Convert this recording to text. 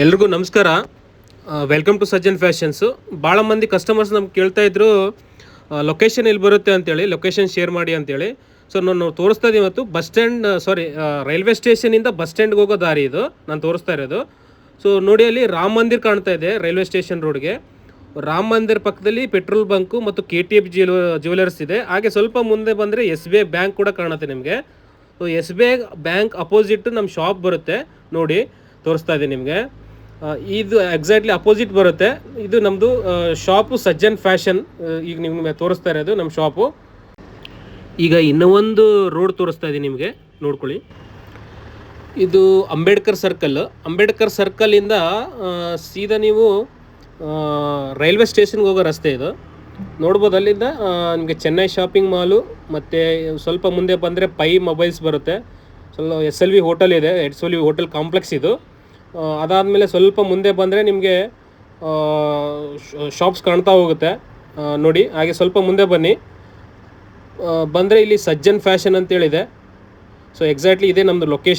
ಎಲ್ರಿಗೂ ನಮಸ್ಕಾರ. Welcome to Sajjan Fashions. ಭಾಳ ಮಂದಿ ಕಸ್ಟಮರ್ಸ್ ನಮ್ಗೆ ಕೇಳ್ತಾ ಇದ್ರು ಲೊಕೇಶನ್ ಎಲ್ಲಿ ಬರುತ್ತೆ ಅಂತೇಳಿ, ಲೊಕೇಶನ್ ಶೇರ್ ಮಾಡಿ ಅಂತೇಳಿ. ಸೊ ನಾನು ತೋರಿಸ್ತಾ ಇದ್ದೀವಿ ಇವತ್ತು ರೈಲ್ವೆ ಸ್ಟೇಷನಿಂದ ಬಸ್ ಸ್ಟ್ಯಾಂಡ್ಗೆ ಹೋಗೋ ದಾರಿ ಇದು ನಾನು ತೋರಿಸ್ತಾ ಇರೋದು. ಸೊ ನೋಡಿ, ಅಲ್ಲಿ ರಾಮ ಮಂದಿರ್ ಕಾಣ್ತಾ ಇದೆ ರೈಲ್ವೆ ಸ್ಟೇಷನ್ ರೋಡ್ಗೆ. ರಾಮ ಮಂದಿರ್ ಪಕ್ಕದಲ್ಲಿ ಪೆಟ್ರೋಲ್ ಬಂಕು ಮತ್ತು KTF ಜ್ಯುವೆಲರ್ಸ್ ಇದೆ. ಹಾಗೆ ಸ್ವಲ್ಪ ಮುಂದೆ ಬಂದರೆ SBI ಬ್ಯಾಂಕ್ ಕೂಡ ಕಾಣುತ್ತೆ ನಿಮಗೆ. ಸೊ SBI ಬ್ಯಾಂಕ್ ಅಪೋಸಿಟ್ ನಮ್ಮ ಶಾಪ್ ಬರುತ್ತೆ ನೋಡಿ, ತೋರಿಸ್ತಾ ಇದೆ ನಿಮಗೆ. ಇದು ಎಕ್ಸಾಕ್ಟ್ಲಿ ಅಪೋಸಿಟ್ ಬರುತ್ತೆ. ಇದು ನಮ್ಮದು ಶಾಪು ಸಜ್ಜನ್ ಫ್ಯಾಷನ್. ಈಗ ನಿಮಗೆ ತೋರಿಸ್ತಾ ಇರೋದು ನಮ್ಮ ಶಾಪು. ಈಗ ಇನ್ನೂ ಒಂದು ರೋಡ್ ತೋರಿಸ್ತಾ ಇದ್ದೀನಿ ನಿಮಗೆ, ನೋಡ್ಕೊಳ್ಳಿ. ಇದು ಅಂಬೇಡ್ಕರ್ ಸರ್ಕಲ್ಲಿಂದ ಸೀದಾ ನೀವು ರೈಲ್ವೆ ಸ್ಟೇಷನ್ಗೆ ಹೋಗೋ ರಸ್ತೆ ಇದು ನೋಡ್ಬೋದು. ಅಲ್ಲಿಂದ ನಿಮಗೆ ಚೆನ್ನೈ ಶಾಪಿಂಗ್ ಮಾಲು ಮತ್ತು ಸ್ವಲ್ಪ ಮುಂದೆ ಬಂದರೆ ಪೈ ಮೊಬೈಲ್ಸ್ ಬರುತ್ತೆ. ಸ್ವಲ್ಪ SLV ಹೋಟೆಲ್ ಇದೆ, SLV ಹೋಟೆಲ್ ಕಾಂಪ್ಲೆಕ್ಸ್ ಇದು. ಅದಾದಮೇಲೆ ಸ್ವಲ್ಪ ಮುಂದೆ ಬಂದರೆ ನಿಮಗೆ ಶಾಪ್ಸ್ ಕಾಣ್ತಾ ಹೋಗುತ್ತೆ ನೋಡಿ. ಹಾಗೆ ಸ್ವಲ್ಪ ಮುಂದೆ ಬಂದರೆ ಇಲ್ಲಿ ಸಜ್ಜನ್ ಫ್ಯಾಷನ್ ಅಂತೇಳಿದೆ. ಸೊ ಎಕ್ಸಾಕ್ಟ್ಲಿ ಇದೇ ನಮ್ಮದು ಲೊಕೇಶನ್.